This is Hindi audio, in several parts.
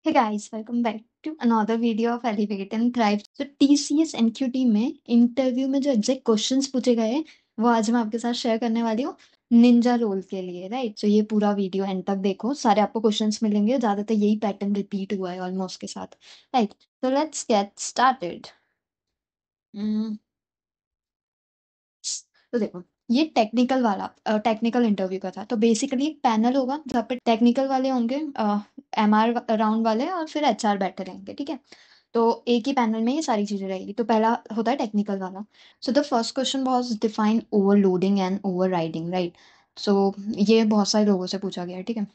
Hey guys, welcome back to another video of Elevate and Thrive. So TCS NQT में इंटरव्यू में जो एग्जैक्ट क्वेश्चंस पूछे गए हैं वो आज मैं आपके साथ शेयर करने वाली हूँ निंजा रोल के लिए, राइट? तो ये पूरा वीडियो एंड तक देखो, सारे आपको क्वेश्चंस मिलेंगे, ज्यादातर यही पैटर्न रिपीट हुआ है ऑलमोस्ट के साथ, राइट? तो लेट्स गेट स्टार्टेड। तो देखो, ये टेक्निकल इंटरव्यू का था। तो बेसिकली एक पैनल होगा जहाँ पे टेक्निकल वाले होंगे, एमआर राउंड वाले, और फिर एचआर बैठे रहेंगे, ठीक है? तो एक ही पैनल में ये सारी चीजें रहेगी। तो पहला होता है टेक्निकल वाला। So the first question was define overloading and overriding, right? सो ये बहुत सारे लोगों से पूछा गया है, ठीक है?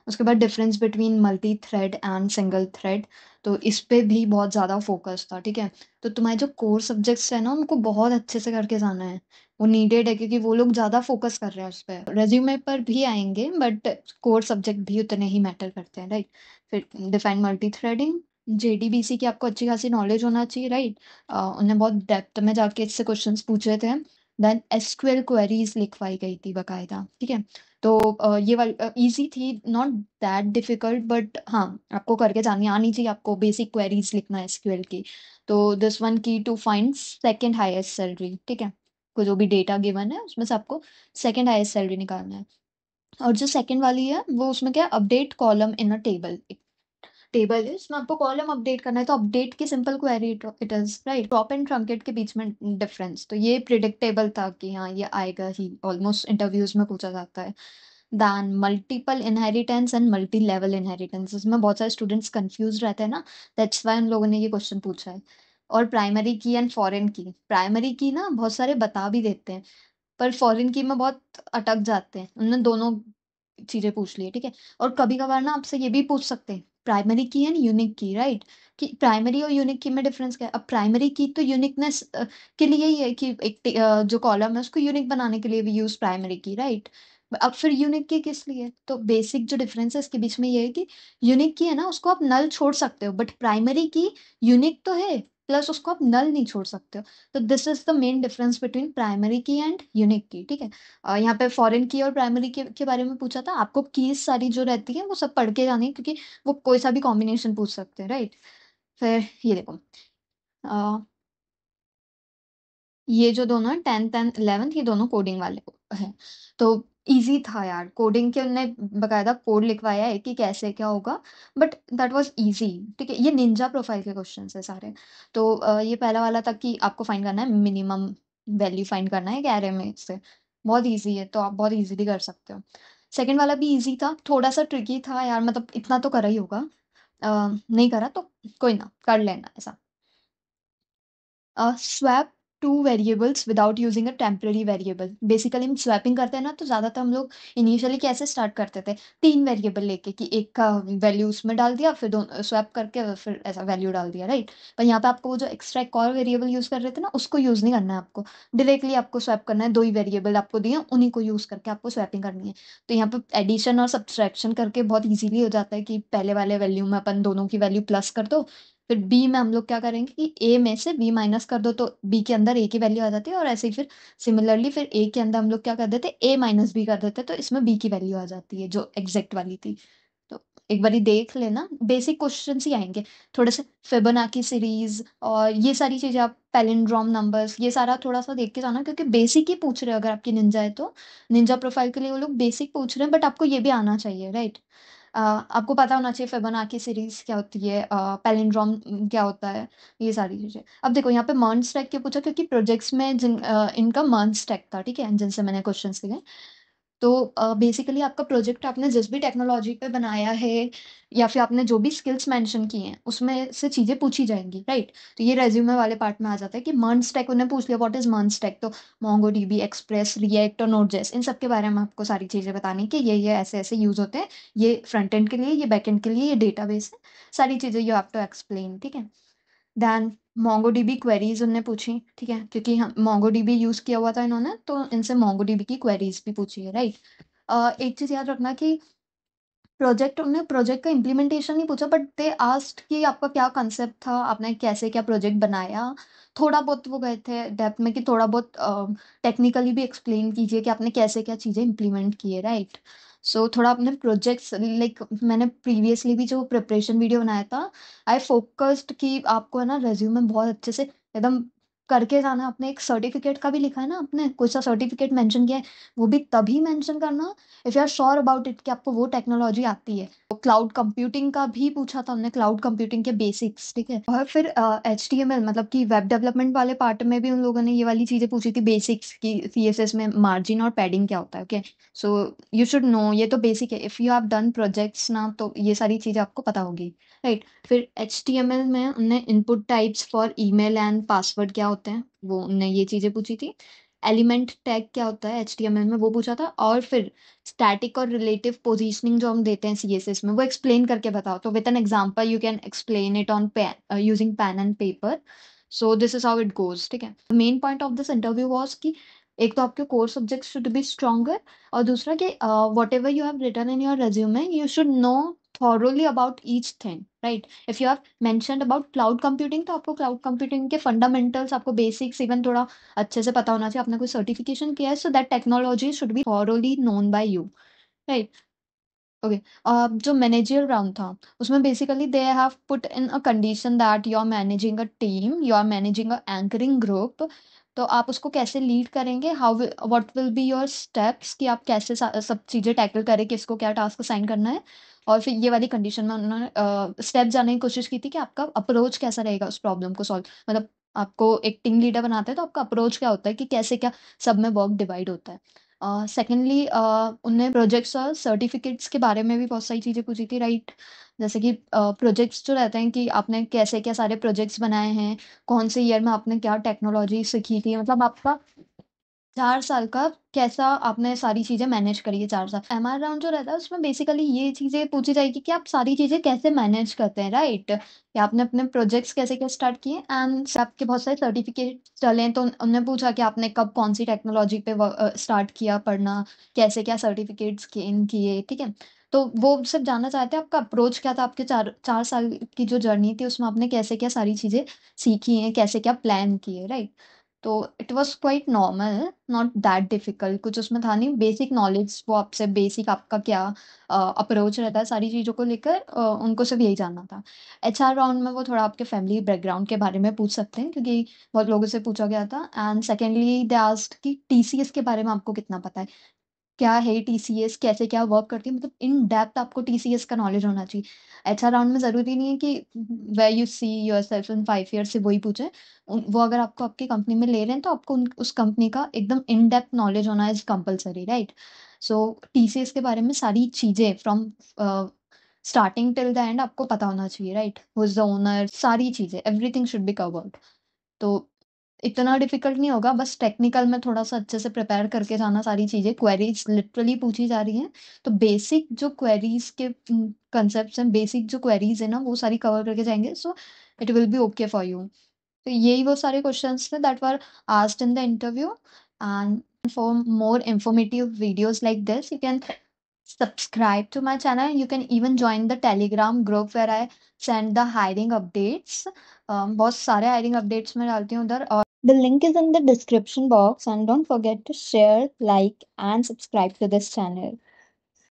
उसके बाद difference between multi thread and single thread, तो इस पे भी बहुत ज्यादा फोकस था, ठीक है? तो तुम्हारे जो कोर सब्जेक्ट्स है ना, उनको बहुत अच्छे से करके जाना है। वो नीडेड है क्योंकि वो लोग ज्यादा फोकस कर रहे हैं उस पर। रेज्यूमे पर भी आएंगे बट कोर सब्जेक्ट भी उतने ही मैटर करते हैं, राइट? फिर डिफाइन मल्टी थ्रेडिंग। जेडीबीसी की आपको अच्छी खासी नॉलेज होना चाहिए, राइट? उन्हें बहुत डेप्थ में जाके इससे क्वेश्चंस पूछे थे। देन एसक्यूएल क्वेरीज लिखवाई गई थी बकायदा, ठीक है? तो ये वाली इजी थी, नॉट दैट डिफिकल्ट, बट हाँ, आपको करके जानी आनी चाहिए। आपको बेसिक क्वेरीज लिखना है एसक्यूएल की। तो this one key to find second highest salary, ठीक है? को जो भी डेटा गिवन है उसमें से आपको सेकंड हाईएस्ट सैलरी निकालना है। और जो सेकंड वाली है वो उसमें क्या, update column in a table. Table है, इसमें आपको कॉलम अपडेट करना है, तो अपडेट की simple query it is, right? Top and truncate के बीच में डिफरेंस, तो ये प्रिडिक्टेबल था कि हाँ ये आएगा ही, ऑलमोस्ट इंटरव्यूज में पूछा जाता है। Then multiple inheritance and multi level inheritance, इसमें बहुत सारे स्टूडेंट्स कंफ्यूज रहते हैं ना, दैट्स वाई उन लोगों ने ये क्वेश्चन पूछा है। और प्राइमरी की एंड फॉरेन की, प्राइमरी की ना बहुत सारे बता भी देते हैं, पर फॉरेन की में बहुत अटक जाते हैं। उन्होंने दोनों चीजें पूछ ली है, ठीक है? और कभी कभार ना आपसे ये भी पूछ सकते हैं, प्राइमरी की एंड यूनिक की, राइट? कि प्राइमरी और यूनिक की में डिफरेंस क्या है। अब प्राइमरी की तो यूनिकनेस के लिए ही है कि एक जो कॉलम है उसको यूनिक बनाने के लिए भी यूज प्राइमरी की, राइट? अब फिर यूनिक की किस लिए? तो बेसिक जो डिफरेंस है इसके बीच में ये है कि यूनिक की है ना, उसको आप नल छोड़ सकते हो, बट प्राइमरी की यूनिक तो है, प्लस उसको आप नल नहीं छोड़ सकते हो। तो this is the main difference between primary की एंड यूनिक की, ठीक है? यहाँ पे फॉरेन की और प्राइमरी के बारे में पूछा था। आपको कीज सारी जो रहती है वो सब पढ़ के जानी है, क्योंकि वो कोई सा भी कॉम्बिनेशन पूछ सकते हैं, राइट? फिर ये देखो, अ, ये जो दोनों है, 10th एंड 11th, ये दोनों कोडिंग वाले हैं। तो इजी था यार, कोडिंग के उनने बकायदा कोड लिखवाया है कि कैसे क्या होगा, बट दैट वाज इजी, ठीक है? ये निंजा प्रोफाइल के क्वेश्चंस है सारे। तो ये पहला वाला था कि आपको फाइंड करना है मिनिमम वैल्यू, फाइंड करना है एरे में से। बहुत इजी है, तो आप बहुत इजीली कर सकते हो। सेकंड वाला भी इजी था, थोड़ा सा ट्रिकी था यार, मतलब इतना तो करा ही होगा। नहीं करा तो कोई ना, कर लेना ऐसा। Swap two variables without using a temporary variable. Basically हम स्वैपिंग करते हैं ना, तो ज्यादातर हम लोग इनिशियली कैसे स्टार्ट करते थे, तीन वेरिएबल लेके, कि एक का वैल्यू उसमें डाल दिया, फिर दोनों स्वैप करके फिर ऐसा वैल्यू डाल दिया, राइट? पर यहाँ पे आपको वो जो एक्स्ट्रा एक और वेरिएबल यूज कर रहे थे ना, उसको यूज नहीं करना है आपको। डायरेक्टली आपको स्वैप करना है, दो ही वेरिएबल आपको दिए, उन्हीं को यूज करके आपको स्वैपिंग करनी है। तो यहाँ पे एडिशन और सब्सट्रैक्शन करके बहुत इजीली हो जाता है कि पहले वाले वैल्यू में अपन दोनों की वैल्यू प्लस कर दो, फिर बी में हम लोग क्या करेंगे कि ए में से बी माइनस कर दो, तो बी के अंदर ए की वैल्यू आ जाती है, और ऐसे ही फिर सिमिलरली फिर ए के अंदर हम लोग क्या कर देते, ए माइनस बी कर देते, तो इसमें बी की वैल्यू आ जाती है जो एग्जैक्ट वाली थी। तो एक बारी देख लेना, बेसिक क्वेश्चन ही आएंगे, थोड़े से फिबोनाची सीरीज और ये सारी चीजें, आप पैलिंड्रोम नंबर्स, ये सारा थोड़ा सा देख के जाना, क्योंकि बेसिक ही पूछ रहे हो अगर आपकी निंजा है तो। निंजा प्रोफाइल के लिए वो लोग बेसिक पूछ रहे हैं, बट आपको ये भी आना चाहिए, राइट? आपको पता होना चाहिए फिबोनाची सीरीज क्या होती है, पैलिंड्रोम क्या होता है, ये सारी चीजें। अब देखो यहाँ पे मर्ज स्टैक क्यों पूछा, क्योंकि प्रोजेक्ट्स में इनका मर्ज स्टैक था, ठीक है, जिनसे मैंने क्वेश्चंस लिए। तो बेसिकली आपका प्रोजेक्ट आपने जिस भी टेक्नोलॉजी पे बनाया है, या फिर आपने जो भी स्किल्स मेंशन की हैं, उसमें से चीजें पूछी जाएंगी, राइट? तो ये रेज्यूमे वाले पार्ट में आ जाता है कि मर्ज स्टैक उन्हें पूछ लिया, व्हाट इज मर्ज स्टैक, तो मोंगो डीबी, एक्सप्रेस, रिएक्ट और नोड जेएस, इन सब के बारे में आपको सारी चीजें बतानी कि ये ऐसे ऐसे यूज होते हैं, ये फ्रंट एंड के लिए, ये बैक एंड के लिए, ये डेटाबेस है, सारी चीजें यू हैव टू एक्सप्लेन, ठीक है? दैन मोंगोडीबी क्वेरीज उनने पूछी, ठीक है, क्योंकि हम मोंगोडीबी यूज किया हुआ था इन्होंने, तो इनसे मोंगोडीबी की क्वेरीज भी पूछी है, राइट? एक चीज याद रखना कि प्रोजेक्ट का इम्प्लीमेंटेशन नहीं पूछा, बट दे आस्क्ड कि आपका क्या कंसेप्ट था, आपने कैसे क्या प्रोजेक्ट बनाया। थोड़ा बहुत वो गए थे डेप्थ में कि थोड़ा बहुत टेक्निकली भी एक्सप्लेन कीजिए कि आपने कैसे क्या चीजें इम्प्लीमेंट की है, राइट? सो थोड़ा अपने प्रोजेक्ट्स लाइक मैंने प्रीवियसली भी जो प्रिपरेशन वीडियो बनाया था, आई फोकस्ड कि आपको है ना रेज्यूमे बहुत अच्छे से एकदम करके जाना है। अपने एक सर्टिफिकेट का भी लिखा है ना, आपने कोई सा सर्टिफिकेट मेंशन किया है, वो भी तभी मेंशन करना if you are sure about it कि आपको वो टेक्नोलॉजी आती है। तो क्लाउड कंप्यूटिंग का भी पूछा था हमने, क्लाउड कंप्यूटिंग के बेसिक्स, ठीक है। और फिर HTML मतलब कि वेब डेवलपमेंट वाले पार्ट में भी उन लोगों ने ये वाली चीजें पूछी थी, बेसिक्स की CSS में मार्जिन और पैडिंग क्या होता है, okay. So you should no, ये तो बेसिक है, if you have done projects ना तो ये सारी चीज़ें आपको पता होगी, राइट। फिर HTML में उनने input types for email and password क्या होते हैं, वो उनने ये चीज़ें पूछी थी। एलिमेंट टैग क्या होता है HTML में, वो पूछा था। और फिर स्टैटिक और रिलेटिव पोजीशनिंग जो हम देते हैं CSS में, वो एक्सप्लेन करके बताओ। तो with an example you can explain it on using pen and paper. So this is how it goes, ठीक है। Main point of this interview was कि एक तो आपके core subject should be stronger, और दूसरा कि whatever you have written in your resume you should know thoroughly about each thing, right. If you have mentioned about cloud computing तो आपको क्लाउड कंप्यूटिंग के फंडामेंटल्स, आपको बेसिक्स इवन थोड़ा अच्छे से पता होना चाहिए। आपने कोई सर्टिफिकेशन किया है, so that technology should be thoroughly known by you, right. Okay. जो मैनेजरियल राउंड था उसमें basically they have put in a condition that you are managing a team, you are managing a anchoring group. तो आप उसको कैसे लीड करेंगे, how what will be your steps, कि आप कैसे सब चीज़ें टैकल करें, किसको क्या टास्क असाइन करना है। और फिर ये वाली कंडीशन में उन्होंने स्टेप जाने की कोशिश की थी कि आपका अप्रोच कैसा रहेगा उस प्रॉब्लम को सॉल्व, मतलब आपको एक टीम लीडर बनाते हैं तो आपका अप्रोच क्या होता है, कि कैसे क्या सब में वर्क डिवाइड होता है। सेकेंडली उनने प्रोजेक्ट्स और सर्टिफिकेट्स के बारे में भी बहुत सारी चीज़ें पूछी थी, राइट। जैसे कि प्रोजेक्ट्स जो रहते हैं कि आपने कैसे क्या सारे प्रोजेक्ट्स बनाए हैं, कौन से ईयर में आपने क्या टेक्नोलॉजी सीखी थी, मतलब आपका 4 साल का कैसा आपने सारी चीज़ें मैनेज करी है 4 साल। MR राउंड जो रहता है उसमें बेसिकली ये चीज़ें पूछी जाएगी कि आप सारी चीज़ें कैसे मैनेज करते हैं, राइट। कि आपने अपने प्रोजेक्ट्स कैसे क्या स्टार्ट किए, एंड आपके बहुत सारे सर्टिफिकेट चले हैं, तो उनने पूछा कि आपने कब कौन सी टेक्नोलॉजी पे स्टार्ट किया पढ़ना, कैसे क्या सर्टिफिकेट्स गेन किए, ठीक है। तो वो सिर्फ जानना चाहते हैं आपका अप्रोच क्या था, आपके 4 4 साल की जो जर्नी थी उसमें आपने कैसे क्या सारी चीज़ें सीखी हैं, कैसे क्या प्लान किए, राइट। तो it was quite normal, not that difficult, कुछ उसमें था नहीं। बेसिक नॉलेज वो आपसे, बेसिक आपका क्या अप्रोच रहता है सारी चीज़ों को लेकर, उनको सिर्फ यही जानना था। HR राउंड में वो थोड़ा आपके फैमिली बैकग्राउंड के बारे में पूछ सकते हैं, क्योंकि बहुत लोगों से पूछा गया था। एंड सेकेंडली दे आस्क्ड कि TCS के बारे में आपको कितना पता है, क्या है TCS, कैसे क्या वर्क करती है, मतलब इन डेप्थ आपको TCS का नॉलेज होना चाहिए। HR राउंड में ज़रूरी नहीं है कि where you see yourself in 5 years से वही पूछे। वो अगर आपको आपकी कंपनी में ले रहे हैं तो आपको उस कंपनी का एकदम इन डेप्थ नॉलेज होना is compulsory, right. So TCS के बारे में सारी चीज़ें from starting till the end आपको पता होना चाहिए, right. Who is the owner, सारी चीज़ें, एवरीथिंग शुड बी कवर्ड। तो इतना डिफिकल्ट नहीं होगा, बस टेक्निकल में थोड़ा सा अच्छे से प्रिपेयर करके जाना सारी चीज़ें। क्वेरीज लिटरली पूछी जा रही हैं, तो बेसिक जो क्वेरीज के कंसेप्ट हैं, बेसिक जो क्वेरीज है ना, वो सारी कवर करके जाएंगे, so it will be okay for you. तो यही वो सारे क्वेश्चंस थे that were asked in the interview. And for more informative videos like this you can subscribe to my channel. You can even join the Telegram group where I send the hiring updates. बहुत सारे hiring updates मैं डालती हूँ उधर, और the link is in the description box, and don't forget to share, like and subscribe to this channel.